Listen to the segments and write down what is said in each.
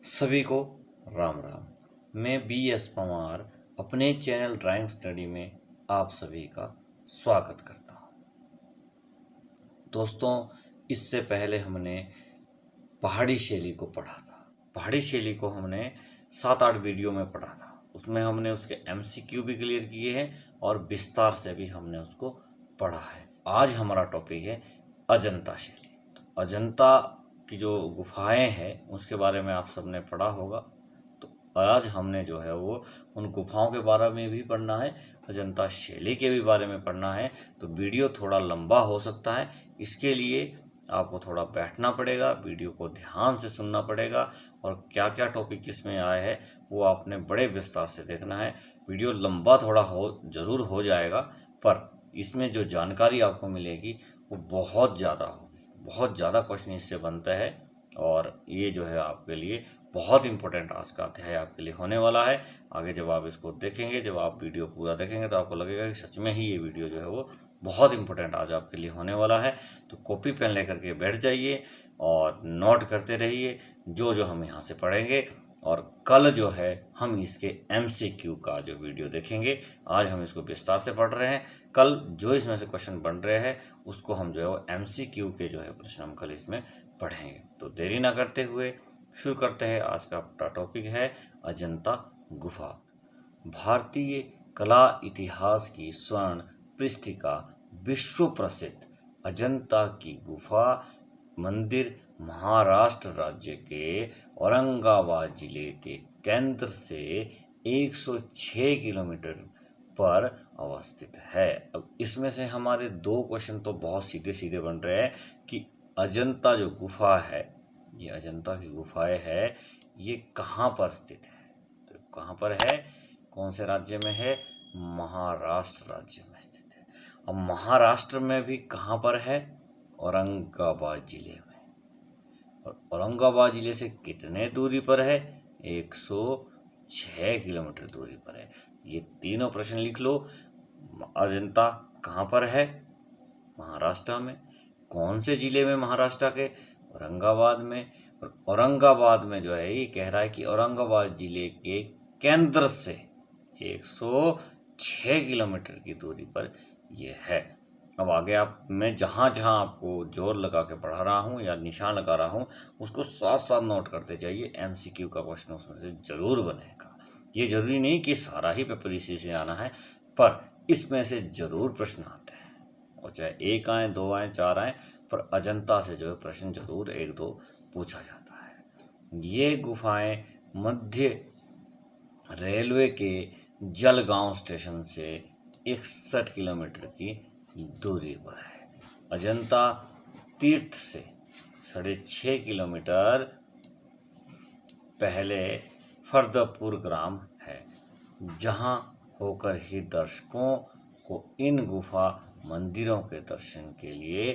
सभी को राम राम। मैं B.S. पंवार अपने चैनल ड्राइंग स्टडी में आप सभी का स्वागत करता हूँ। दोस्तों, इससे पहले हमने पहाड़ी शैली को पढ़ा था। पहाड़ी शैली को हमने 7-8 वीडियो में पढ़ा था। उसमें हमने उसके MCQ भी क्लियर किए हैं और विस्तार से भी हमने उसको पढ़ा है। आज हमारा टॉपिक है अजंता शैली। तो अजंता की जो गुफाएं हैं उसके बारे में आप सबने पढ़ा होगा। तो आज हमने जो है वो उन गुफाओं के बारे में भी पढ़ना है, अजंता शैली के भी बारे में पढ़ना है। तो वीडियो थोड़ा लंबा हो सकता है, इसके लिए आपको थोड़ा बैठना पड़ेगा, वीडियो को ध्यान से सुनना पड़ेगा और क्या क्या टॉपिक इसमें आए हैं वो आपने बड़े विस्तार से देखना है। वीडियो लंबा थोड़ा जरूर हो जाएगा, पर इसमें जो जानकारी आपको मिलेगी वो बहुत ज़्यादा होगी। बहुत ज़्यादा क्वेश्चन इससे बनता है और ये जो है आपके लिए बहुत इंपॉर्टेंट आज का अध्याय आपके लिए होने वाला है। आगे जब आप इसको देखेंगे, जब आप वीडियो पूरा देखेंगे तो आपको लगेगा कि सच में ही ये वीडियो जो है वो बहुत इंपॉर्टेंट आज आपके लिए होने वाला है। तो कॉपी पेन लेकर के बैठ जाइए और नोट करते रहिए जो जो हम यहाँ से पढ़ेंगे। और कल जो है हम इसके MCQ का जो वीडियो देखेंगे। आज हम इसको विस्तार से पढ़ रहे हैं, कल जो इसमें से क्वेश्चन बन रहे हैं उसको हम जो है वो MCQ के जो है प्रश्न हम कल इसमें पढ़ेंगे। तो देरी ना करते हुए शुरू करते हैं। आज का अपना टॉपिक है अजंता गुफा। भारतीय कला इतिहास की स्वर्ण पृष्ठिका विश्व प्रसिद्ध अजंता की गुफा मंदिर महाराष्ट्र राज्य के औरंगाबाद जिले के केंद्र से 106 किलोमीटर पर अवस्थित है। अब इसमें से हमारे 2 क्वेश्चन तो बहुत सीधे सीधे बन रहे हैं कि अजंता जो गुफा है, ये अजंता की गुफाएं है, ये कहाँ पर स्थित है। तो कहाँ पर है, कौन से राज्य में है, महाराष्ट्र राज्य में स्थित है। अब महाराष्ट्र में भी कहाँ पर है, औरंगाबाद जिले में। और औरंगाबाद जिले से कितने दूरी पर है, 106 किलोमीटर दूरी पर है। ये तीनों प्रश्न लिख लो। अजंता कहाँ पर है, महाराष्ट्र में। कौन से जिले में, महाराष्ट्र के औरंगाबाद में। और औरंगाबाद में जो है ये कह रहा है कि औरंगाबाद जिले के केंद्र से 106 किलोमीटर की दूरी पर ये है। अब आगे आप, मैं जहाँ जहाँ आपको जोर लगा के पढ़ा रहा हूँ या निशान लगा रहा हूँ उसको साथ साथ नोट करते जाइए। MCQ का क्वेश्चन उसमें से जरूर बनेगा। ये जरूरी नहीं कि सारा ही पेपर इसी से आना है, पर इसमें से जरूर प्रश्न आते हैं। और चाहे 1 आए, 2 आए, 4 आए, पर अजंता से जो है प्रश्न जरूर 1-2 पूछा जाता है। ये गुफाएं मध्य रेलवे के जलगांव स्टेशन से 61 किलोमीटर की दूरी पर है। अजंता तीर्थ से 6.5 किलोमीटर पहले फरदपुर ग्राम है, जहां होकर ही दर्शकों को इन गुफा मंदिरों के दर्शन के लिए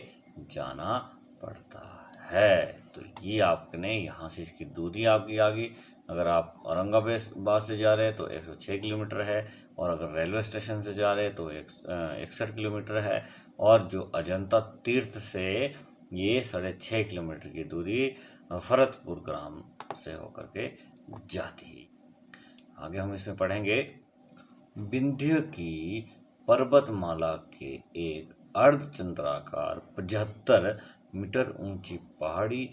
जाना पड़ता है। तो ये आपने यहाँ से इसकी दूरी आपकी आ गई। अगर आप औरंगाबाद से जा रहे हैं तो 106 किलोमीटर है, और अगर रेलवे स्टेशन से जा रहे हैं तो 61 किलोमीटर है। और जो अजंता तीर्थ से ये 6.5 किलोमीटर की दूरी फरदपुर ग्राम से होकर के जाती है। आगे हम इसमें पढ़ेंगे, विंध्य की पर्वतमाला के एक अर्धचंद्राकार 75 मीटर ऊंची पहाड़ी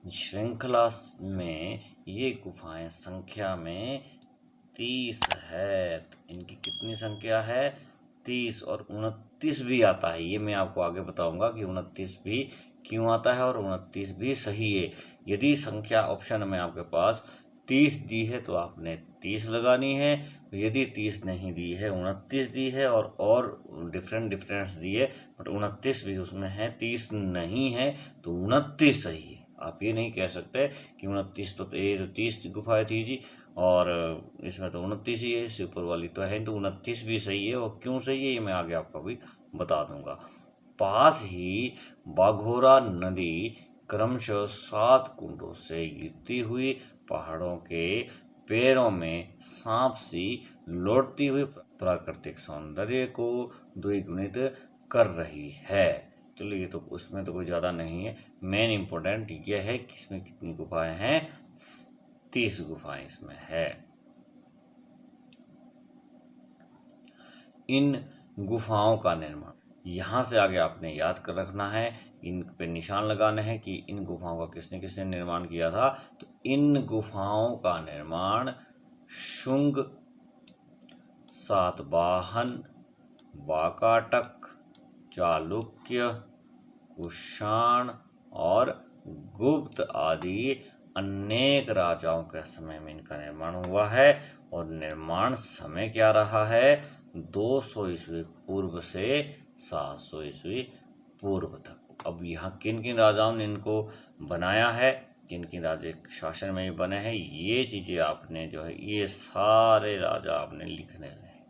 श्रृंखला में ये गुफाएं संख्या में 30 है। तो इनकी कितनी संख्या है, 30। और 29 भी आता है। ये मैं आपको आगे बताऊंगा कि 29 भी क्यों आता है और 29 भी सही है। यदि संख्या ऑप्शन में आपके पास 30 दी है तो आपने 30 लगानी है। यदि 30 नहीं दी है, 29 दी है और डिफरेंस दी है, बट 29 भी उसमें है, 30 नहीं है, तो 29 सही है। आप ये नहीं कह सकते कि 29 तो ये तो 30 गुफाएं थी जी और इसमें तो 29 ही है, इससे ऊपर वाली तो है, तो 29 भी सही है। और क्यों सही है ये मैं आगे आपको भी बता दूंगा। पास ही बाघोरा नदी क्रमशः 7 कुंडों से गिरती हुई पहाड़ों के पैरों में सांप सी लौटती हुई प्राकृतिक सौंदर्य को द्विगुणित कर रही है। चलो ये तो उसमें तो कोई ज़्यादा नहीं है। मेन इम्पोर्टेंट यह है कि इसमें कितनी गुफाएं हैं, 30 गुफाएं इसमें है। इन गुफाओं का निर्माण, यहाँ से आगे आपने याद कर रखना है, इन पे निशान लगाने हैं कि इन गुफाओं का किसने किसने निर्माण किया था। तो इन गुफाओं का निर्माण शुंग, सातवाहन, वाकाटक, चालुक्य, कुषाण और गुप्त आदि अनेक राजाओं के समय में इनका निर्माण हुआ है। और निर्माण समय क्या रहा है, 200 ईस्वी पूर्व से 700 ईस्वी पूर्व तक। अब यहाँ किन किन राजाओं ने इनको बनाया है, किन किन राजा शासन में ये बने हैं, ये चीज़ें आपने जो है ये सारे राजा आपने लिखने हैं।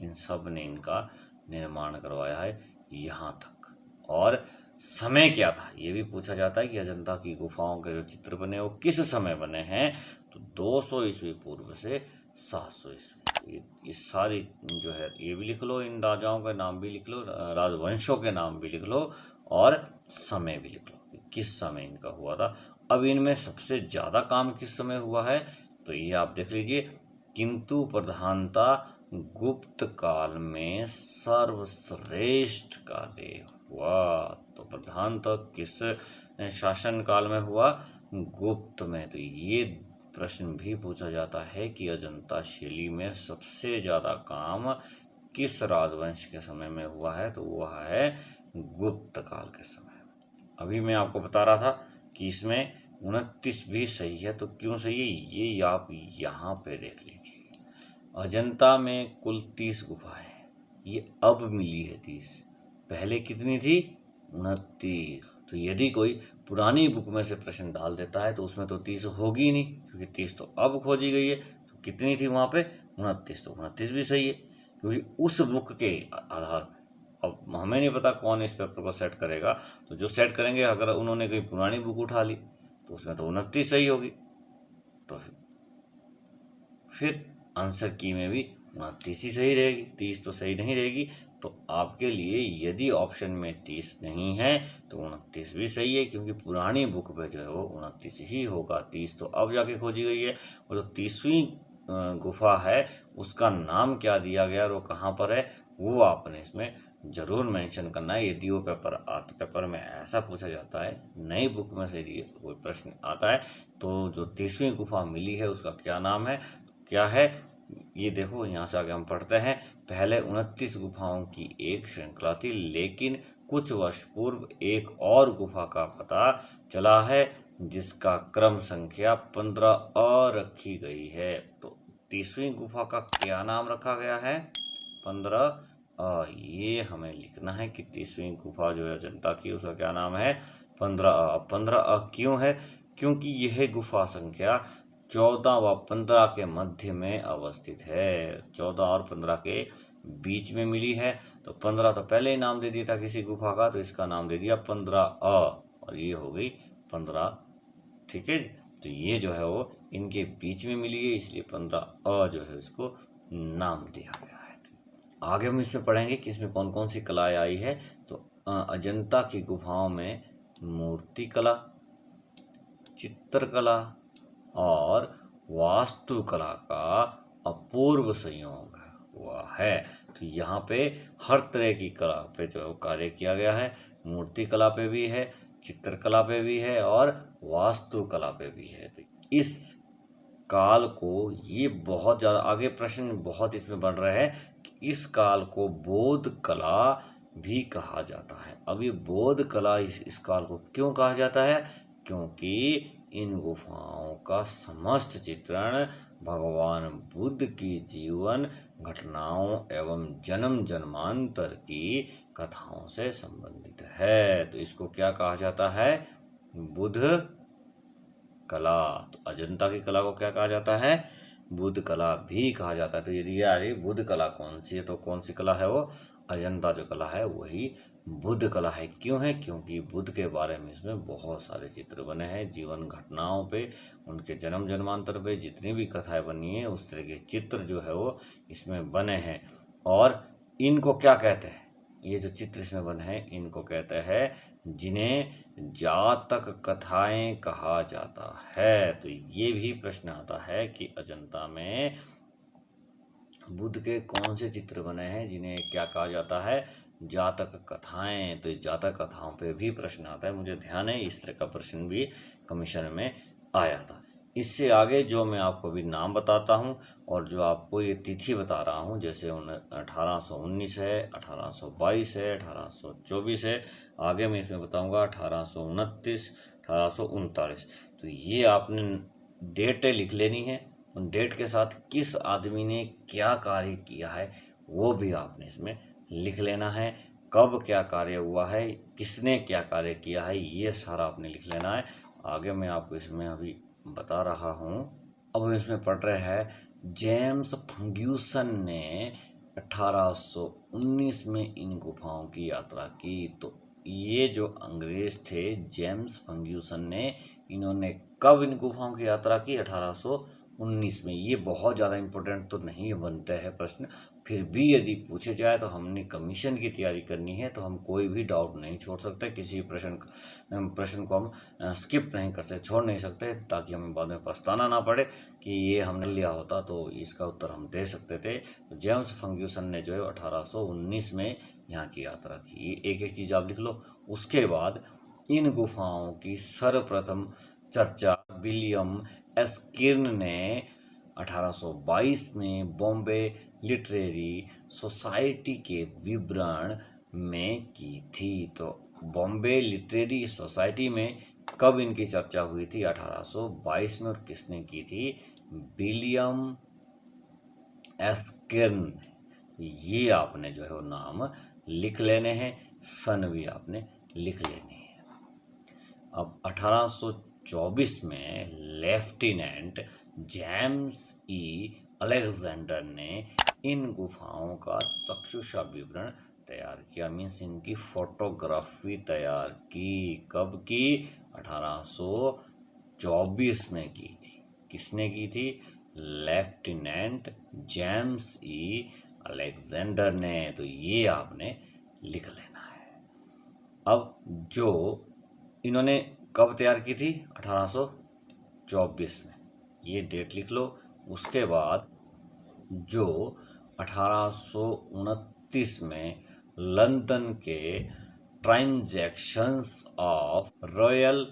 इन सब ने इनका निर्माण करवाया है यहाँ तक। और समय क्या था ये भी पूछा जाता है कि अजंता की गुफाओं के जो चित्र बने वो किस समय बने हैं। तो 200 ईस्वी पूर्व से 700 ईस्वी। ये सारी जो है ये भी लिख लो, इन राजाओं के नाम भी लिख लो, राजवंशों के नाम भी लिख लो और समय भी लिख लो कि किस समय इनका हुआ था। अब इनमें सबसे ज़्यादा काम किस समय हुआ है तो ये आप देख लीजिए। किंतु प्रधानता गुप्त काल में सर्वश्रेष्ठ कार्य हुआ। तो प्रधानता किस शासन काल में हुआ, गुप्त में। तो ये प्रश्न भी पूछा जाता है कि अजंता शैली में सबसे ज़्यादा काम किस राजवंश के समय में हुआ है, तो वह है गुप्त काल के समय। अभी मैं आपको बता रहा था कि इसमें 29 भी सही है। तो क्यों सही है ये आप यहाँ पे देख लीजिए। अजंता में कुल 30 गुफा है, ये अब मिली है 30, पहले कितनी थी 29। तो यदि कोई पुरानी बुक में से प्रश्न डाल देता है तो उसमें तो 30 होगी ही नहीं, क्योंकि 30 तो अब खोजी गई है। तो कितनी थी वहाँ पे 29, तो 29 भी सही है, क्योंकि उस बुक के आधार पर। अब हमें नहीं पता कौन इस पेपर को सेट करेगा, तो जो सेट करेंगे अगर उन्होंने कोई पुरानी बुक उठा ली तो उसमें तो 29 सही होगी। तो फिर आंसर की में भी 29 ही सही रहेगी, 30 तो सही नहीं रहेगी। तो आपके लिए यदि ऑप्शन में 30 नहीं है तो 29 भी सही है, क्योंकि पुरानी बुक पे जो है वो 29 ही होगा। 30 तो अब जाके खोजी गई है। और जो 30वीं गुफा है उसका नाम क्या दिया गया और वो कहाँ पर है वो आपने इसमें जरूर मेंशन करना है। यदि वो पेपर में ऐसा पूछा जाता है, नई बुक में से यदि कोई प्रश्न आता है तो जो 30वीं गुफा मिली है उसका क्या नाम है, क्या है, ये देखो। यहाँ से आगे हम पढ़ते हैं। पहले 29 गुफाओं की एक श्रृंखला थी, लेकिन कुछ वर्ष पूर्व एक और गुफा का पता चला है जिसका क्रम संख्या 15 रखी गई है। तो 30वीं गुफा का क्या नाम रखा गया है 15। ये हमें लिखना है कि 30वीं गुफा जो है अजंता की उसका क्या नाम है 15। 15 क्यों है, क्योंकि यह गुफा संख्या 14 व 15 के मध्य में अवस्थित है। 14 और 15 के बीच में मिली है। तो 15 तो पहले ही नाम दे दिया था किसी गुफा का, तो इसका नाम दे दिया 15 और ये हो गई 15। ठीक है, तो ये जो है वो इनके बीच में मिली है, इसलिए 15 जो है इसको नाम दिया गया है। आगे हम इसमें पढ़ेंगे कि इसमें कौन कौन सी कलाएं आई है। तो अजंता की गुफाओं में मूर्ति कला, चित्रकला और वास्तुकला का अपूर्व संयोग हुआ है। तो यहाँ पे हर तरह की कला पे जो कार्य किया गया है, मूर्ति कला पे भी है, चित्रकला पे भी है और वास्तुकला पे भी है। तो इस काल को, ये बहुत ज़्यादा आगे प्रश्न बहुत इसमें बन रहे हैं कि इस काल को बोध कला भी कहा जाता है। अब ये बोध कला इस काल को क्यों कहा जाता है, क्योंकि इन गुफाओं का समस्त चित्रण भगवान बुद्ध की जीवन घटनाओं एवं जन्म जन्मांतर की कथाओं से संबंधित है। तो इसको क्या कहा जाता है, बुद्ध कला। तो अजंता की कला को क्या कहा जाता है, बुद्ध कला भी कहा जाता है। तो यदि यार बुद्ध कला कौन सी है, तो कौन सी कला है वो अजंता जो कला है वही बुद्ध कला है। क्यों है, क्योंकि बुद्ध के बारे में इसमें बहुत सारे चित्र बने हैं, जीवन घटनाओं पे, उनके जन्म जन्मांतर पे जितनी भी कथाएं बनी है उस तरह के चित्र जो है वो इसमें बने हैं। और इनको क्या कहते हैं, ये जो चित्र इसमें बने हैं इनको कहते हैं जिन्हें जातक कथाएं कहा जाता है। तो ये भी प्रश्न आता है कि अजंता में बुद्ध के कौन से चित्र बने हैं जिन्हें क्या कहा जाता है, जातक कथाएं। तो जातक कथाओं पे भी प्रश्न आता है, मुझे ध्यान है इस तरह का प्रश्न भी कमीशन में आया था। इससे आगे जो मैं आपको अभी नाम बताता हूँ और जो आपको ये तिथि बता रहा हूँ, जैसे 1819 है, 1822 है, 1824 है, आगे मैं इसमें बताऊँगा 1829, 1839। तो ये आपने डेटें लिख लेनी है, उन डेट के साथ किस आदमी ने क्या कार्य किया है वो भी आपने इसमें लिख लेना है। कब क्या कार्य हुआ है, किसने क्या कार्य किया है, ये सारा आपने लिख लेना है। आगे मैं आपको इसमें अभी बता रहा हूँ। अब हम इसमें पढ़ रहे हैं जेम्स फर्ग्यूसन ने 1819 में इन गुफाओं की यात्रा की। तो ये जो अंग्रेज थे जेम्स फर्ग्यूसन ने, इन्होंने कब इन गुफाओं की यात्रा की, 1819 में। ये बहुत ज़्यादा इम्पोर्टेंट तो नहीं बनते हैं प्रश्न, फिर भी यदि पूछे जाए तो हमने कमीशन की तैयारी करनी है तो हम कोई भी डाउट नहीं छोड़ सकते, किसी प्रश्न को हम स्किप नहीं कर सकते, छोड़ नहीं सकते, ताकि हमें बाद में पछताना ना पड़े कि ये हमने लिया होता तो इसका उत्तर हम दे सकते थे। तो जेम्स फर्ग्यूसन ने जो है 1819 में यहाँ की यात्रा की। ये एक एक चीज़ आप लिख लो। उसके बाद इन गुफाओं की सर्वप्रथम चर्चा विलियम एस्किर्न ने 1822 में बॉम्बे लिटरेरी सोसाइटी के विवरण में की थी। तो बॉम्बे लिटरेरी सोसाइटी में कब इनकी चर्चा हुई थी, 1822 में, और किसने की थी, विलियम एस्किर्न। ये आपने जो है वो नाम लिख लेने हैं, सन भी आपने लिख लेने हैं। अब 1824 में लेफ्टिनेंट जेम्स ई अलेक्जेंडर ने इन गुफाओं का चक्षुषा विवरण तैयार किया, मीन्स इनकी फोटोग्राफी तैयार की। कब की, 1824 में की थी। किसने की थी, लेफ्टिनेंट जेम्स ई अलेक्जेंडर ने। तो ये आपने लिख लेना है। अब जो इन्होंने कब तैयार की थी, 1824 में, ये डेट लिख लो। उसके बाद जो 1829 में लंदन के transactions of royal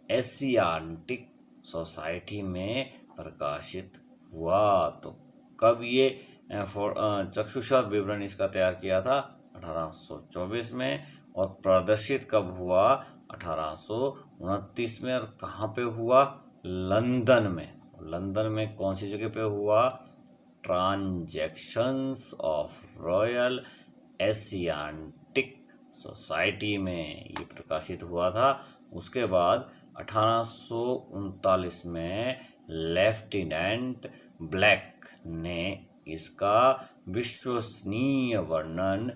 Asiatic society में प्रकाशित हुआ। तो कब ये चक्षुषा विवरण इसका तैयार किया था, 1824 में, और प्रदर्शित कब हुआ, 1829 में। और कहाँ पे हुआ, लंदन में। लंदन में कौन सी जगह पे हुआ, transactions of royal Asiatic society में ये प्रकाशित हुआ था। उसके बाद 1839 में लेफ्टिनेंट ब्लैक ने इसका विश्वसनीय वर्णन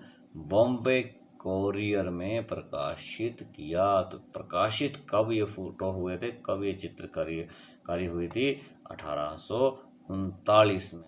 बॉम्बे कोरियर में प्रकाशित किया। तो प्रकाशित कब ये फोटो हुए थे, कब ये चित्रकारी हुई थी, 1839 में।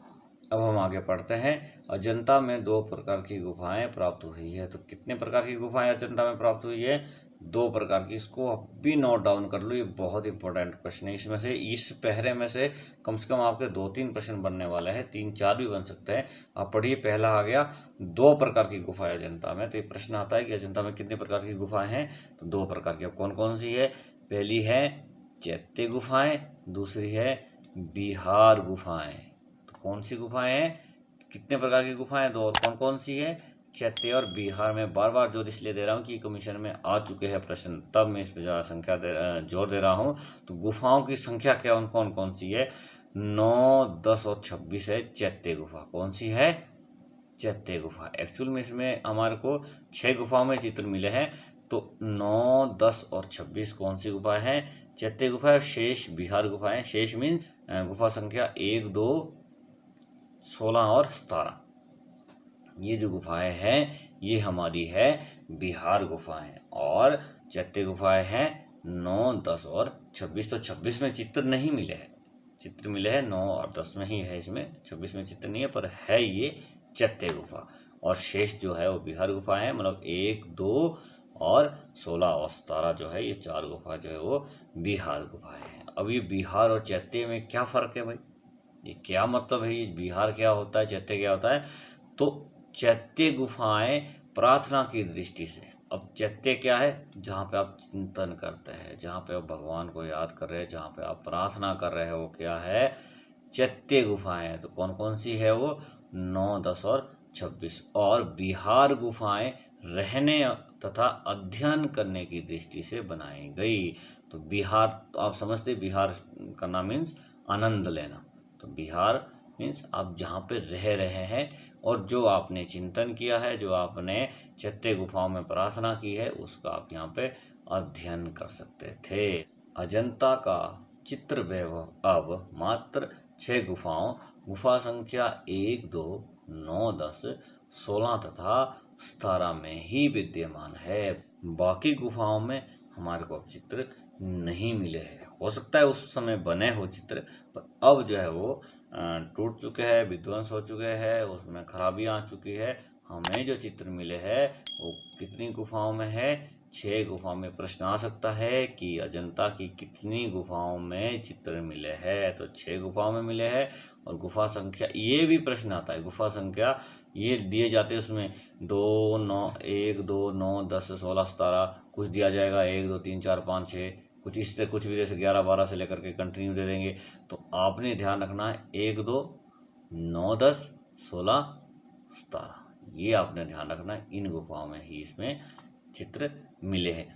अब हम आगे पढ़ते हैं। अजंता में 2 प्रकार की गुफाएं प्राप्त हुई है। तो कितने प्रकार की गुफाएं अजंता में प्राप्त हुई है, 2 प्रकार की। इसको अब भी नोट डाउन कर लो, ये बहुत इंपॉर्टेंट क्वेश्चन है। इसमें से इस पहरे में से कम आपके 2-3 प्रश्न बनने वाले हैं, 3-4 भी बन सकते हैं। आप पढ़िए, पहला आ गया 2 प्रकार की गुफाएं अजंता में। तो ये प्रश्न आता है कि अजंता में कितने प्रकार की गुफाएं हैं, तो 2 प्रकार की। अब कौन कौन सी है, पहली है चैत्य गुफाएं, दूसरी है बिहार गुफाएं। तो कौन सी गुफाएं हैं, कितने प्रकार की गुफाएं, 2, और कौन कौन सी है, चैत्य और बिहार में। बार बार जोर इसलिए दे रहा हूँ कि कमीशन में आ चुके हैं प्रश्न, तब मैं इस पर ज़्यादा संख्या जोर दे रहा हूँ। तो गुफाओं की संख्या क्या, कौन कौन सी है, 9, 10 और 26 है चैत्य गुफा। कौन सी है, चैत्य गुफा। एक्चुअल में इसमें हमारे को 6 गुफाओं में चित्र मिले हैं, तो 9, 10 और 26 कौन सी गुफा है, चैत्य गुफा है। शेष बिहार गुफाएं, शेष मीन्स गुफा संख्या 1, 2, 16 और 17। ये जो गुफाएं हैं ये हमारी है बिहार गुफाएं, और चैत्य गुफाएं हैं 9, 10 और 26। तो 26 में चित्र नहीं मिले हैं, चित्र मिले हैं 9 और 10 में ही है, इसमें 26 में चित्र नहीं है, पर है ये चैत्य गुफा। और शेष जो है वो बिहार गुफाएं हैं। मतलब 1, 2 और 16 और 17 जो है ये 4 गुफा जो है वो बिहार गुफाएं हैं। अब ये बिहार और चैत्य में क्या फ़र्क है भाई, ये क्या मतलब है, ये बिहार क्या होता है, चैत्य क्या होता है? तो चैत्य गुफाएं प्रार्थना की दृष्टि से, अब चैत्य क्या है, जहाँ पे आप चिंतन करते हैं, जहाँ पे आप भगवान को याद कर रहे हैं, जहाँ पे आप प्रार्थना कर रहे हैं, वो क्या है, चैत्य गुफाएं हैं। तो कौन कौन सी है वो? 9, 10 और 26। और बिहार गुफाएं रहने तथा अध्ययन करने की दृष्टि से बनाई गई। तो बिहार, तो आप समझते, बिहार करना मीन्स आनंद लेना। तो बिहार मीन्स आप जहाँ पे रह रहे हैं और जो आपने चिंतन किया है, जो आपने चैत्य गुफाओं में प्रार्थना की है, उसका आप यहाँ पे अध्ययन कर सकते थे। अजंता का चित्र वैभव अब मात्र 6 गुफाओं, गुफा संख्या 1, 2, 9, 10, 16 तथा 17 में ही विद्यमान है। बाकी गुफाओं में हमारे को अब चित्र नहीं मिले हैं। हो सकता है उस समय बने हो चित्र, पर अब जो है वो टूट चुके हैं, विध्वंस हो चुके हैं, उसमें खराबियाँ आ चुकी है। हमें जो चित्र मिले हैं वो कितनी गुफाओं में है? 6 गुफाओं में। प्रश्न आ सकता है कि अजंता की कितनी गुफाओं में चित्र मिले हैं? तो 6 गुफाओं में मिले हैं। और गुफा संख्या, ये भी प्रश्न आता है, गुफा संख्या ये दिए जाते हैं उसमें 2, 9, 1, 2, 9, 10, 16, 17, कुछ दिया जाएगा 1, 2, 3, 4, 5, 6, कुछ इस तरह, कुछ भी जैसे 11, 12 से लेकर के कंटिन्यू दे देंगे। तो आपने ध्यान रखना है 1, 2, 9, 10, 16, 17, ये आपने ध्यान रखना है। इन गुफाओं में ही इसमें चित्र मिले हैं।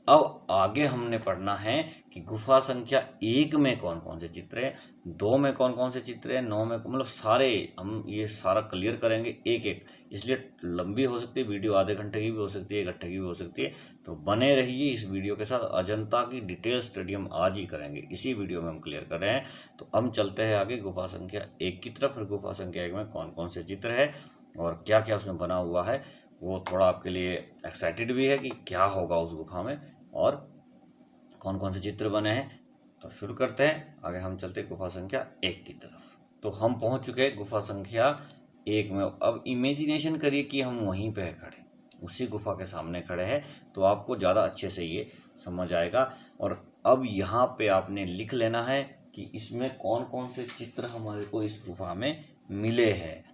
अब आगे हमने पढ़ना है कि गुफा संख्या 1 में कौन कौन से चित्र हैं, 2 में कौन कौन से चित्र हैं, 9 में, मतलब सारे हम ये सारा क्लियर करेंगे एक एक। इसलिए लंबी हो सकती है वीडियो, आधे घंटे की भी हो सकती है, 1 घंटे की भी हो सकती है। तो बने रहिए इस वीडियो के साथ। अजंता की डिटेल स्टडी हम आज ही करेंगे, इसी वीडियो में हम क्लियर कर रहे हैं। तो हम चलते हैं आगे गुफा संख्या 1 की तरफ। फिर गुफा संख्या 1 में कौन कौन से चित्र है और क्या क्या उसमें बना हुआ है, वो थोड़ा आपके लिए एक्साइटेड भी है कि क्या होगा उस गुफा में और कौन कौन से चित्र बने हैं। तो शुरू करते हैं, आगे हम चलते हैं गुफा संख्या 1 की तरफ। तो हम पहुंच चुके हैं गुफा संख्या 1 में। अब इमेजिनेशन करिए कि हम वहीं पे खड़े, उसी गुफा के सामने खड़े हैं, तो आपको ज़्यादा अच्छे से ये समझ आएगा। और अब यहाँ पे आपने लिख लेना है कि इसमें कौन कौन से चित्र हमारे को इस गुफा में मिले हैं।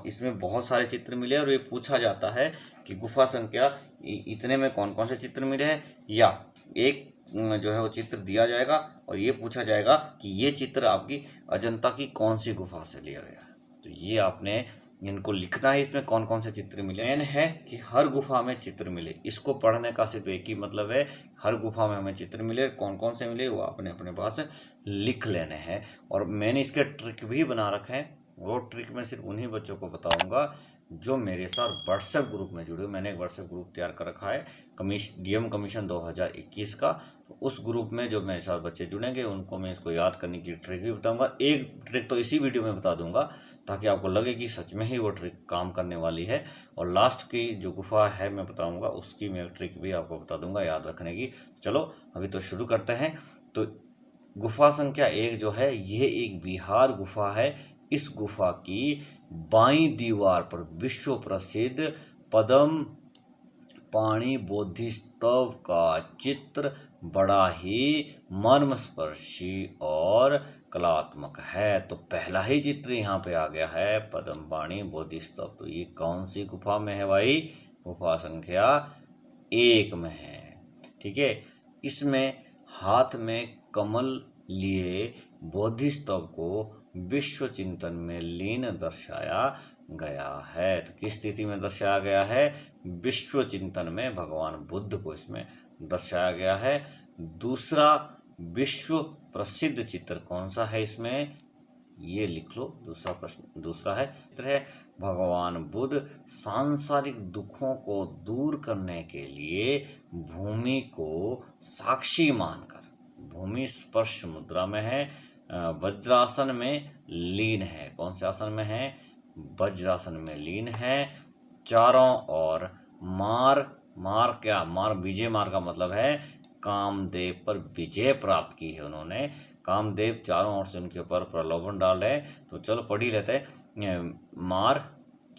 इसमें बहुत सारे चित्र मिले और ये पूछा जाता है कि गुफा संख्या इतने में कौन कौन से चित्र मिले हैं, या एक जो है वो चित्र दिया जाएगा और ये पूछा जाएगा कि ये चित्र आपकी अजंता की कौन सी गुफा से लिया गया है। तो ये आपने इनको लिखना है, इसमें कौन कौन से चित्र मिले। मेन है कि हर गुफा में चित्र मिले, इसको पढ़ने का सिर्फ एक ही मतलब है, हर गुफा में हमें चित्र मिले। कौन कौन से मिले वो आपने अपने पास लिख लेने हैं। और मैंने इसके ट्रिक भी बना रखे हैं, वो ट्रिक मैं सिर्फ उन्हीं बच्चों को बताऊंगा जो मेरे साथ व्हाट्सएप ग्रुप में जुड़े। मैंने एक व्हाट्सएप ग्रुप तैयार कर रखा है डीएम कमीशन 2021 का। तो उस ग्रुप में जो मेरे साथ बच्चे जुड़ेंगे उनको मैं इसको याद करने की ट्रिक भी बताऊंगा। एक ट्रिक तो इसी वीडियो में बता दूंगा ताकि आपको लगे कि सच में ही वो ट्रिक काम करने वाली है। और लास्ट की जो गुफा है मैं बताऊँगा, उसकी मैं ट्रिक भी आपको बता दूँगा याद रखने की। चलो अभी तो शुरू करते हैं। तो गुफा संख्या 1 जो है ये एक बिहार गुफा है। इस गुफा की बाईं दीवार पर विश्व प्रसिद्ध पद्म पाणी बोधिस्तव का चित्र बड़ा ही मर्मस्पर्शी और कलात्मक है। तो पहला ही चित्र यहाँ पे आ गया है, पद्म पाणी बोधिस्तव। तो ये कौन सी गुफा में है भाई? गुफा संख्या 1 में है। ठीक है, इसमें हाथ में कमल लिए बोधिस्तव को विश्व चिंतन में लीन दर्शाया गया है। तो किस स्थिति में दर्शाया गया है? विश्व चिंतन में भगवान बुद्ध को इसमें दर्शाया गया है। दूसरा विश्व प्रसिद्ध चित्र कौन सा है इसमें, ये लिख लो। दूसरा प्रश्न, दूसरा है चित्र है भगवान बुद्ध सांसारिक दुखों को दूर करने के लिए भूमि को साक्षी मानकर भूमि स्पर्श मुद्रा में है, वज्रासन में लीन है। कौन से आसन में है? वज्रासन में लीन है। चारों ओर मार विजय मार का मतलब है कामदेव पर विजय प्राप्त की है उन्होंने। कामदेव चारों ओर से उनके ऊपर प्रलोभन डाल रहे हैं। तो चलो पढ़ ही लेते हैं। मार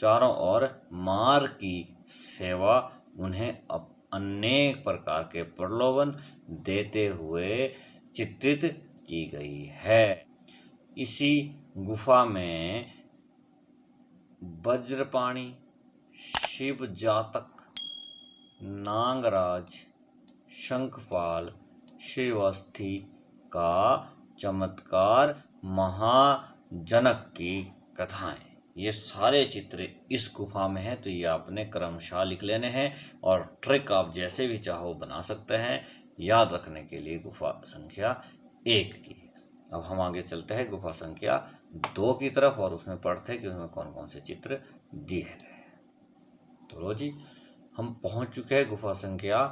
चारों ओर मार की सेवा उन्हें अनेक प्रकार के प्रलोभन देते हुए चित्रित की गई है। इसी गुफा में वज्रपाणी, शिव जातक, नागराज, शंखपाल, श्रीवत्सी का चमत्कार, महाजनक की कथाएं, ये सारे चित्र इस गुफा में हैं। तो ये आपने क्रमशः लिख लेने हैं और ट्रिक आप जैसे भी चाहो बना सकते हैं याद रखने के लिए गुफा संख्या 1 की। अब हम आगे चलते हैं गुफा संख्या 2 की तरफ और उसमें पढ़ते हैं कि उसमें कौन कौन से चित्र दिए गए। तो लो जी, हम पहुंच चुके हैं गुफा संख्या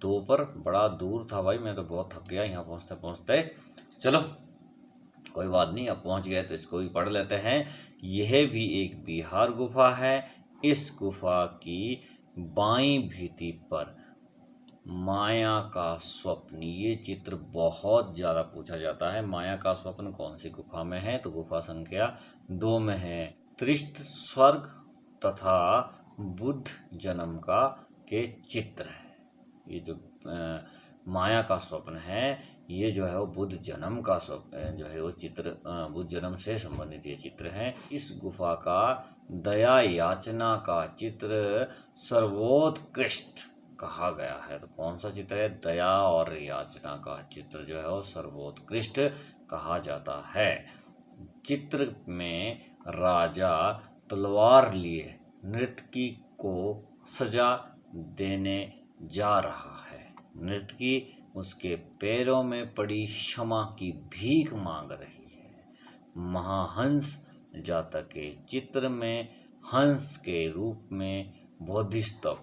2 पर। बड़ा दूर था भाई, मैं तो बहुत थक गया यहाँ पहुँचते पहुँचते। चलो कोई बात नहीं, अब पहुँच गए तो इसको भी पढ़ लेते हैं। यह भी एक बिहार गुफा है। इस गुफा की बाईं भित्ति पर माया का स्वप्न, ये चित्र बहुत ज़्यादा पूछा जाता है। माया का स्वप्न कौन सी गुफा में है? तो गुफा संख्या 2 में है। त्रिस्थ स्वर्ग तथा बुद्ध जन्म का के चित्र है। ये जो माया का स्वप्न है, ये जो है वो बुद्ध जन्म का स्वप्न जो है वो चित्र, बुद्ध जन्म से संबंधित ये चित्र है। इस गुफा का दया याचना का चित्र सर्वोत्कृष्ट कहा गया है। तो कौन सा चित्र है? दया और याचना का चित्र जो है वो सर्वोत्कृष्ट कहा जाता है। चित्र में राजा तलवार लिए नर्तकी को सजा देने जा रहा है। नर्तकी उसके पैरों में पड़ी क्षमा की भीख मांग रही है। महाहंस जातक के चित्र में हंस के रूप में बोधिसत्व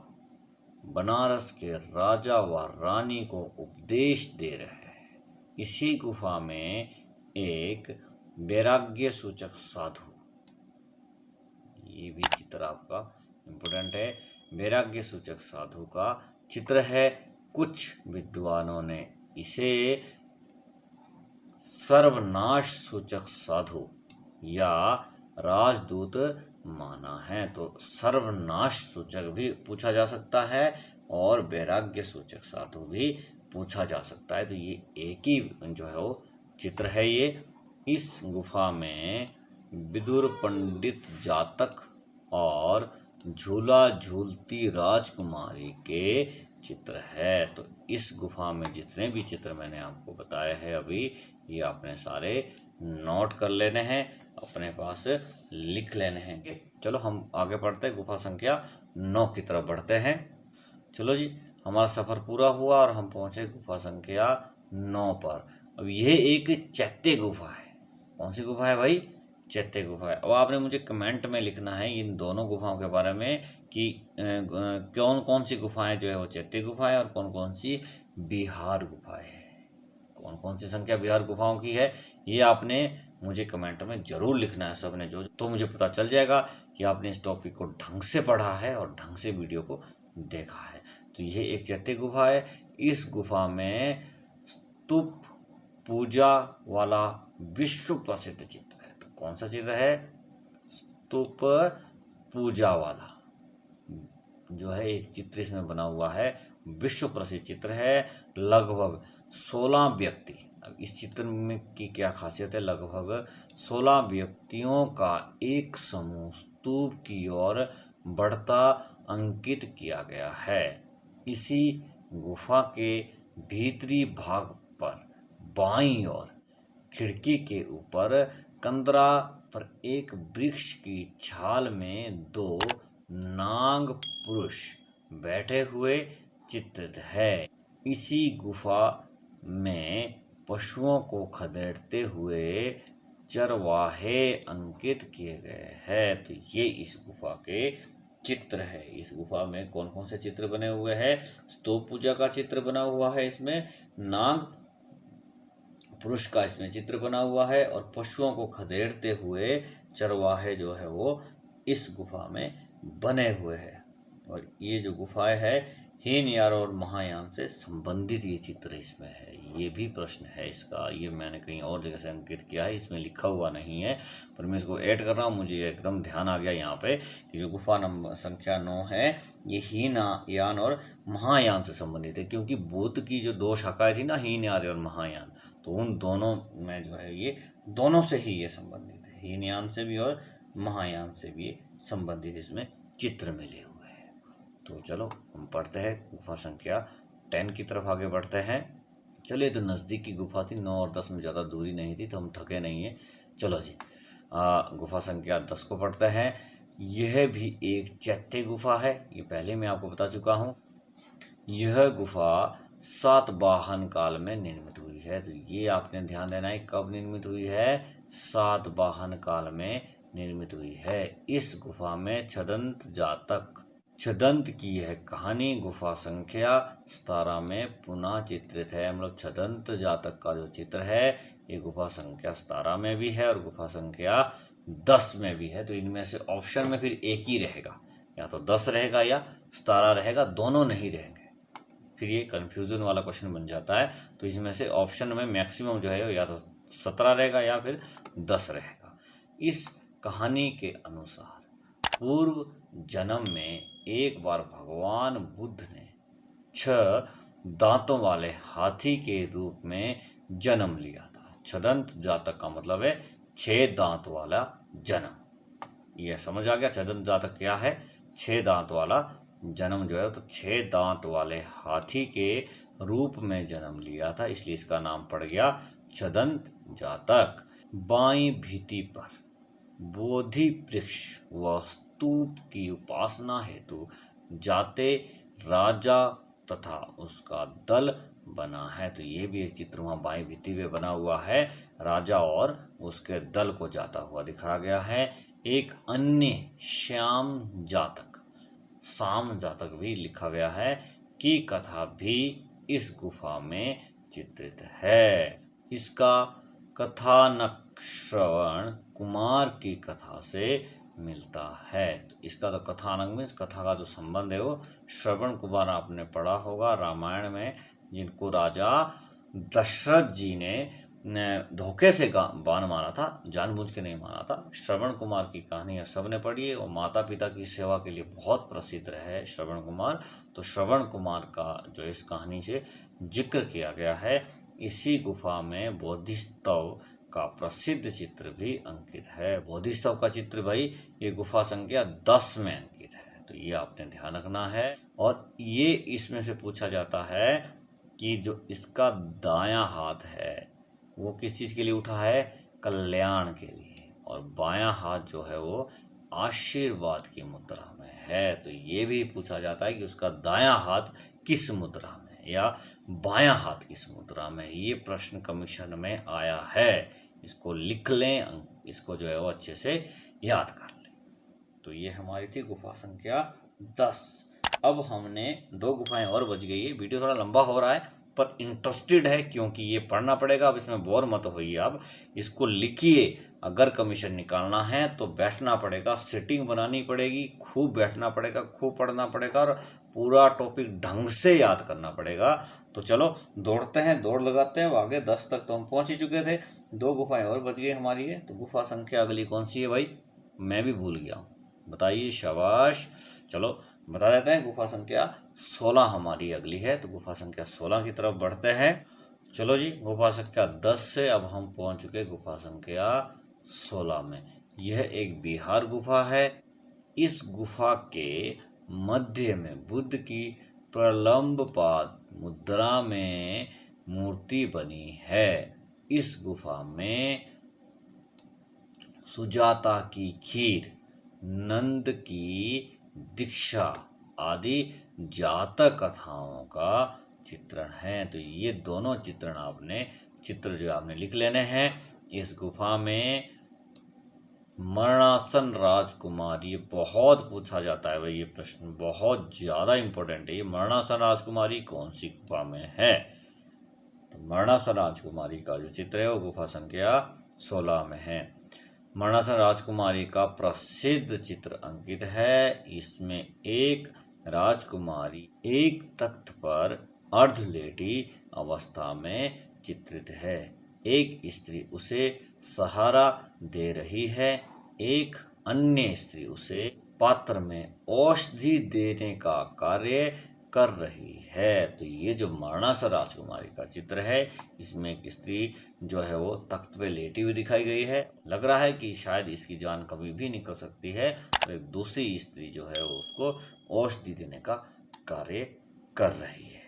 बनारस के राजा व रानी को उपदेश दे रहे हैं। इसी गुफा में एक वैराग्य सूचक साधु, ये भी चित्र आपका इम्पोर्टेंट है, वैराग्य सूचक साधु का चित्र है। कुछ विद्वानों ने इसे सर्वनाश सूचक साधु या राजदूत माना है। तो सर्वनाश सूचक भी पूछा जा सकता है और वैराग्य सूचक साधु भी पूछा जा सकता है। तो ये एक ही जो है वो चित्र है। ये इस गुफा में विदुर पंडित जातक और झूला झूलती राजकुमारी के चित्र है। तो इस गुफा में जितने भी चित्र मैंने आपको बताए हैं अभी, ये आपने सारे नोट कर लेने हैं, अपने पास लिख लेने हैं। चलो हम आगे बढ़ते हैं, गुफा संख्या 9 की तरफ बढ़ते हैं। चलो जी, हमारा सफ़र पूरा हुआ और हम पहुँचे गुफा संख्या 9 पर। अब यह एक चैत्य गुफा है। कौन सी गुफा है भाई? चैत्य गुफा है। अब आपने मुझे कमेंट में लिखना है इन दोनों गुफाओं के बारे में कि कौन कौन सी गुफाएं जो है वो चैत्य गुफा है और कौन कौन सी बिहार गुफाएं है। कौन कौन सी संख्या बिहार गुफाओं की है, ये आपने मुझे कमेंट में ज़रूर लिखना है सबने, जो तो मुझे पता चल जाएगा कि आपने इस टॉपिक को ढंग से पढ़ा है और ढंग से वीडियो को देखा है। तो ये एक चैत्य गुफा है। इस गुफा में स्तूप पूजा वाला विश्व प्रसिद्ध चित्र है। तो कौन सा चित्र है? स्तूप पूजा वाला जो है एक चित्र इसमें बना हुआ है, विश्व प्रसिद्ध चित्र है। लगभग 16 व्यक्ति, अब इस चित्र में की क्या खासियत है? लगभग 16 व्यक्तियों का एक समूह स्तूप की ओर बढ़ता अंकित किया गया है। इसी गुफा के भीतरी भाग पर बाईं ओर खिड़की के ऊपर कंदरा पर एक वृक्ष की छाल में 2 नाग पुरुष बैठे हुए चित्रित है। इसी गुफा में पशुओं को खदेड़ते हुए चरवाहे अंकित किए गए हैं। तो ये इस गुफा के चित्र है। इस गुफा में कौन कौन से चित्र बने हुए हैं? स्तूप पूजा का चित्र बना हुआ है, इसमें नाग पुरुष का इसमें चित्र बना हुआ है और पशुओं को खदेड़ते हुए चरवाहे जो है वो इस गुफा में बने हुए हैं। और ये जो गुफा है हीनयान और महायान से संबंधित ये चित्र इसमें है। ये भी प्रश्न है इसका, ये मैंने कहीं और जगह से अंकित किया है, इसमें लिखा हुआ नहीं है, पर मैं इसको ऐड कर रहा हूँ। मुझे एकदम ध्यान आ गया यहाँ पे कि जो गुफा नंबर संख्या 9 है ये हीनयान और महायान से संबंधित है, क्योंकि बुद्ध की जो 2 शाखाएं थी ना, हीनयान और महायान, तो उन दोनों में जो है ये दोनों से ही ये संबंधित है, हीनयान से भी और महायान से भी ये संबंधित इसमें चित्र मिले हुए हैं। तो चलो हम पढ़ते हैं, गुफा संख्या 10 की तरफ आगे बढ़ते हैं। चलिए, तो नज़दीक की गुफा थी, 9 और 10 में ज़्यादा दूरी नहीं थी, तो हम थके नहीं हैं। चलो जी, गुफा संख्या 10 को पढ़ते हैं। यह भी एक चैत्य गुफा है, ये पहले मैं आपको बता चुका हूँ। यह गुफा सातवाहन काल में निर्मित हुई है। तो ये आपने ध्यान देना है, कब निर्मित हुई है? सातवाहन काल में निर्मित हुई है। इस गुफा में छदंत की यह कहानी गुफा संख्या 17 में पुनः चित्रित है। मतलब छदंत जातक का जो चित्र है ये गुफा संख्या 17 में भी है और गुफा संख्या 10 में भी है। तो इनमें से ऑप्शन में फिर एक ही रहेगा, या तो 10 रहेगा या 17 रहेगा, दोनों नहीं रहेंगे, फिर ये कन्फ्यूजन वाला क्वेश्चन बन जाता है। तो इसमें से ऑप्शन में मैक्सिमम जो है या तो 17 रहेगा या फिर 10 रहेगा। इस कहानी के अनुसार पूर्व जन्म में एक बार भगवान बुद्ध ने 6 दांतों वाले हाथी के रूप में जन्म लिया था। छदंत जातक का मतलब है 6 दांत वाला जन्म। यह समझ आ गया छदंत जातक क्या है? 6 दांत वाला जन्म जो है, तो 6 दांत वाले हाथी के रूप में जन्म लिया था, इसलिए इसका नाम पड़ गया छदंत जातक। बाईं भित्ति पर बोधि वृक्ष व स्तूप की उपासना हेतु जाते राजा तथा उसका दल बना है। तो ये भी एक चित्र वहाँ बाईं भित्ति पे बना हुआ है, राजा और उसके दल को जाता हुआ दिखाया गया है। एक अन्य साम जातक भी लिखा गया है की कथा भी इस गुफा में चित्रित है। इसका कथानक श्रवण कुमार की कथा से मिलता है। तो इसका तो कथानक में कथा का जो संबंध है वो श्रवण कुमार आपने पढ़ा होगा रामायण में, जिनको राजा दशरथ जी ने धोखे से बाण मारा था, जानबूझ के नहीं मारा था। श्रवण कुमार की कहानी सबने पढ़ी है, वो माता पिता की सेवा के लिए बहुत प्रसिद्ध है श्रवण कुमार। तो श्रवण कुमार का जो इस कहानी से जिक्र किया गया है। इसी गुफा में बोधिस्तव का प्रसिद्ध चित्र भी अंकित है। बोधिस्तव का चित्र भाई ये गुफा संख्या 10 में अंकित है, तो ये आपने ध्यान रखना है। और ये इसमें से पूछा जाता है कि जो इसका दायां हाथ है वो किस चीज़ के लिए उठा है? कल्याण के लिए, और बायां हाथ जो है वो आशीर्वाद की मुद्रा में है। तो ये भी पूछा जाता है कि उसका दायां हाथ किस मुद्रा में या बायां हाथ किस मुद्रा में। ये प्रश्न कमीशन में आया है, इसको लिख लें, इसको जो है वो अच्छे से याद कर लें। तो ये हमारी थी गुफा संख्या 10। अब हमने 2 गुफाएं और बच गई है। वीडियो थोड़ा लंबा हो रहा है पर इंटरेस्टेड है क्योंकि ये पढ़ना पड़ेगा। अब इसमें बोर मत होइए, आप इसको लिखिए। अगर कमीशन निकालना है तो बैठना पड़ेगा, सिटिंग बनानी पड़ेगी, खूब बैठना पड़ेगा, खूब पढ़ना पड़ेगा और पूरा टॉपिक ढंग से याद करना पड़ेगा। तो चलो दौड़ते हैं, दौड़ लगाते हैं आगे। 10 तक तो हम पहुंच ही चुके थे, 2 गुफाएं और बच गई हमारी है। तो गुफा संख्या अगली कौन सी है भाई? मैं भी भूल गया हूँ, बताइए। शाबाश, चलो बता देते हैं। गुफा संख्या 16 हमारी अगली है। तो गुफा संख्या 16 की तरफ बढ़ते हैं। चलो जी, गुफा संख्या 10 से अब हम पहुंच चुके गुफा संख्या 16 में। यह एक बिहार गुफा है। इस गुफा के मध्य में बुद्ध की प्रलंबपात मुद्रा में मूर्ति बनी है। इस गुफा में सुजाता की खीर, नंद की दीक्षा आदि जातक कथाओं का चित्रण है। तो ये दोनों चित्र जो आपने लिख लेने हैं। इस गुफा में मरणासन राजकुमार, ये बहुत पूछा जाता है भाई, ये प्रश्न बहुत ज़्यादा इम्पोर्टेंट है। ये मरणासन राजकुमारी कौन सी गुफा में है? तो मरणासन राजकुमारी का जो चित्र है वो गुफा संख्या 16 में है। मरणासन राजकुमारी का प्रसिद्ध चित्र अंकित है। इसमें एक राजकुमारी एक तख्त पर अर्धलेटी अवस्था में चित्रित है। एक स्त्री उसे सहारा दे रही है, एक अन्य स्त्री उसे पात्र में औषधि देने का कार्य कर रही है। तो ये जो मरणासुर राजकुमारी का चित्र है, इसमें एक स्त्री जो है वो तख्त पे लेटी हुई दिखाई गई है। लग रहा है कि शायद इसकी जान कभी भी निकल सकती है, तो एक दूसरी स्त्री जो है वो उसको औषधि देने का कार्य कर रही है।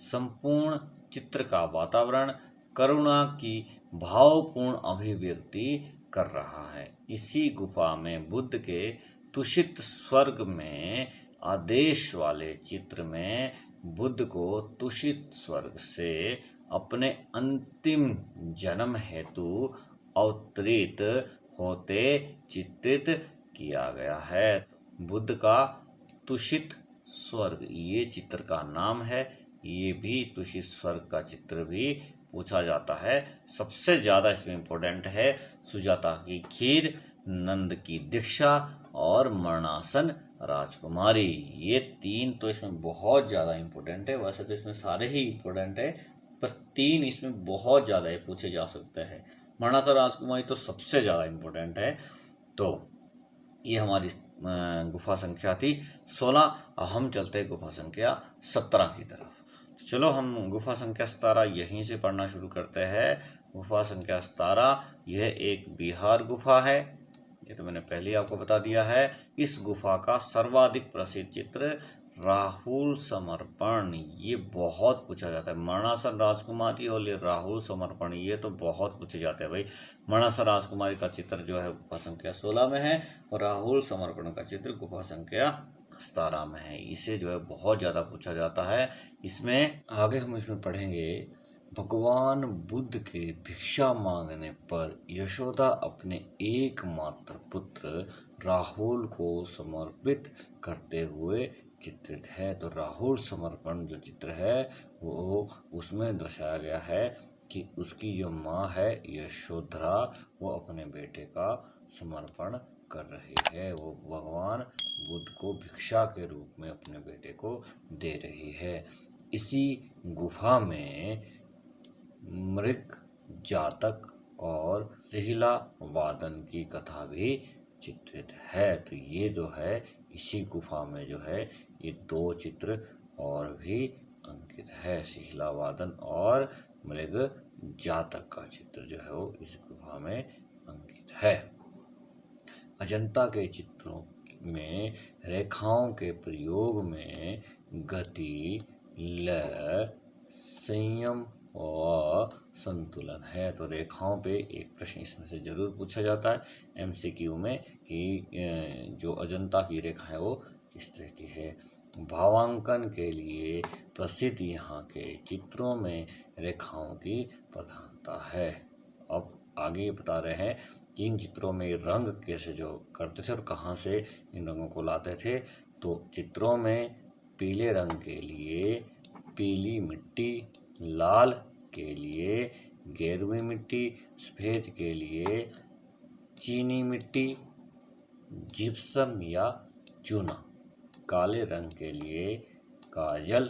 संपूर्ण चित्र का वातावरण करुणा की भावपूर्ण अभिव्यक्ति कर रहा है। इसी गुफा में बुद्ध के तुषित स्वर्ग में आदेश वाले चित्र में बुद्ध को तुषित स्वर्ग से अपने अंतिम जन्म हेतु अवतरित होते चित्रित किया गया है। बुद्ध का तुषित स्वर्ग ये चित्र का नाम है। ये भी तुषित स्वर्ग का चित्र भी पूछा जाता है। सबसे ज़्यादा इसमें इम्पोर्टेंट है सुजाता की खीर, नंद की दीक्षा और मरणासन राजकुमारी। ये तीन तो इसमें बहुत ज़्यादा इम्पोर्टेंट है। वैसे तो इसमें सारे ही इम्पोर्टेंट है, पर तीन इसमें बहुत ज़्यादा पूछे जा सकते हैं। मरणासन राजकुमारी तो सबसे ज़्यादा इम्पोर्टेंट है। तो ये हमारी गुफा संख्या थी 16। अब हम चलते हैं गुफा संख्या 17 की तरफ। तो चलो हम गुफा संख्या 17 यहीं से पढ़ना शुरू करते हैं। गुफा संख्या 17 यह एक बिहार गुफा है। ये तो मैंने पहले ही आपको बता दिया है। इस गुफा का सर्वाधिक प्रसिद्ध चित्र राहुल समर्पण, ये बहुत पूछा जाता है। मरणासन राजकुमारी और राहुल समर्पण, ये तो बहुत पूछे जाते हैं भाई। मरणासन राजकुमारी का चित्र जो है गुफा संख्या 16 में है और राहुल समर्पण का चित्र गुफा संख्या 17 में है। इसे जो है बहुत ज़्यादा पूछा जाता है। इसमें आगे हम इसमें पढ़ेंगे, भगवान बुद्ध के भिक्षा मांगने पर यशोदा अपने एकमात्र पुत्र राहुल को समर्पित करते हुए चित्रित है। तो राहुल समर्पण जो चित्र है वो उसमें दर्शाया गया है कि उसकी जो माँ है यशोधरा, वो अपने बेटे का समर्पण कर रही है। वो भगवान बुद्ध को भिक्षा के रूप में अपने बेटे को दे रही है। इसी गुफा में मृग जातक और सिहिला वादन की कथा भी चित्रित है। तो ये जो है इसी गुफा में जो है ये दो चित्र और भी अंकित है। सिहिला वादन और मृग जातक का चित्र जो है वो इस गुफा में अंकित है। अजंता के चित्रों में रेखाओं के प्रयोग में गति, लय, संयम और संतुलन है। तो रेखाओं पे एक प्रश्न इसमें से जरूर पूछा जाता है एमसीक्यू में कि जो अजंता की रेखा है वो किस तरह की है। भावांकन के लिए प्रसिद्ध यहाँ के चित्रों में रेखाओं की प्रधानता है। अब आगे बता रहे हैं कि इन चित्रों में रंग कैसे जो करते थे और कहाँ से इन रंगों को लाते थे। तो चित्रों में पीले रंग के लिए पीली मिट्टी, लाल के लिए गेरुई मिट्टी, सफ़ेद के लिए चीनी मिट्टी, जिप्सम या चूना, काले रंग के लिए काजल,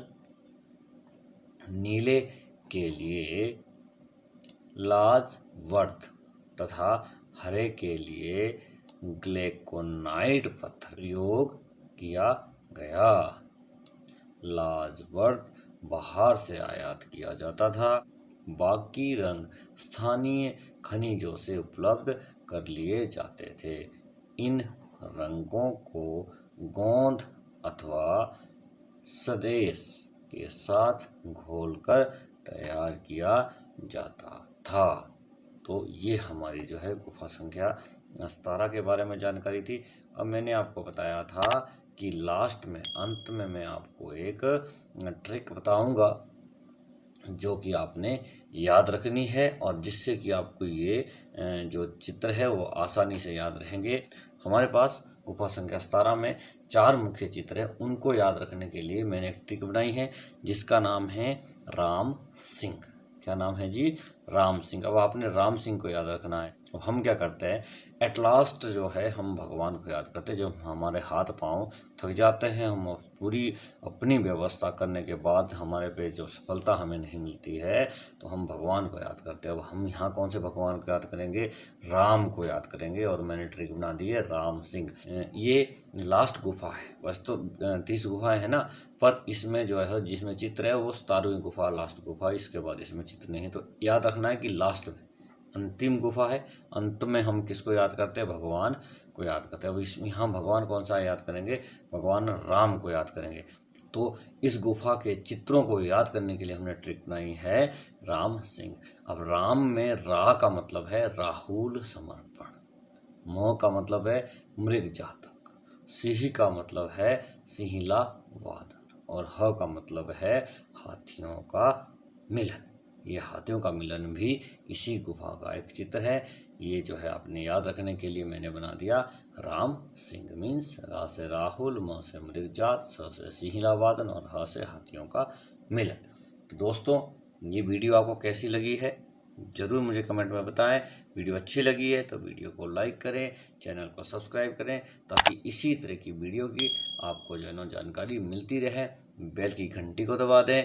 नीले के लिए लाजवर्थ तथा हरे के लिए ग्लेकोनाइट पत्थर प्रयोग किया गया। लाजवर्थ बाहर से आयात किया जाता था। बाकी रंग स्थानीय खनिजों से उपलब्ध कर लिए जाते थे। इन रंगों को गोंद अथवा सदेश के साथ घोलकर तैयार किया जाता था। तो ये हमारी जो है गुफा संख्या 17 के बारे में जानकारी थी। अब मैंने आपको बताया था कि लास्ट में अंत में मैं आपको एक ट्रिक बताऊंगा जो कि आपने याद रखनी है और जिससे कि आपको ये जो चित्र है वो आसानी से याद रहेंगे। हमारे पास गुफा संख्या 17 में 4 मुख्य चित्र है, उनको याद रखने के लिए मैंने एक ट्रिक बनाई है जिसका नाम है राम सिंह। क्या नाम है जी? राम सिंह। अब आपने राम सिंह को याद रखना है। अब हम क्या करते हैं, एट लास्ट जो है हम भगवान को याद करते हैं। जब हमारे हाथ पांव थक जाते हैं, हम पूरी अपनी व्यवस्था करने के बाद हमारे पे जो सफलता हमें नहीं मिलती है, तो हम भगवान को याद करते हैं। अब हम यहाँ कौन से भगवान को याद करेंगे, राम को याद करेंगे। और मैंने ट्रिक बना दी है राम सिंह। ये लास्ट गुफा है, वैसे तो 30 गुफाएं हैं ना, पर इसमें जो है जिसमें चित्र है वो 17वीं गुफा, लास्ट गुफा। इसके बाद इसमें चित्र नहीं है, तो याद रखना है कि लास्ट में अंतिम गुफा है। अंत में हम किसको याद करते हैं, भगवान को याद करते हैं। अब इसमें हम भगवान कौन सा याद करेंगे, भगवान राम को याद करेंगे। तो इस गुफा के चित्रों को याद करने के लिए हमने ट्रिक बनाई है राम सिंह। अब राम में रा का मतलब है राहुल समर्पण, मोह का मतलब है मृग जातक, सिंह का मतलब है सिंहला वादन, और ह का मतलब है हाथियों का मिलन। ये हाथियों का मिलन भी इसी गुफा का एक चित्र है। ये जो है आपने याद रखने के लिए मैंने बना दिया राम सिंह। मीन्स रा से राहुल, म से मृगजात, स से सिंहला वादन और ह से हाथियों का मिलन। तो दोस्तों, ये वीडियो आपको कैसी लगी है ज़रूर मुझे कमेंट में बताएं। वीडियो अच्छी लगी है तो वीडियो को लाइक करें, चैनल को सब्सक्राइब करें, ताकि इसी तरह की वीडियो की आपको जो है जानकारी मिलती रहे। बेल की घंटी को दबा दें,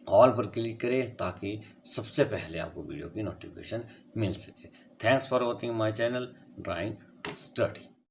ऑल पर क्लिक करें, ताकि सबसे पहले आपको वीडियो की नोटिफिकेशन मिल सके। Thanks for watching my channel drawing study.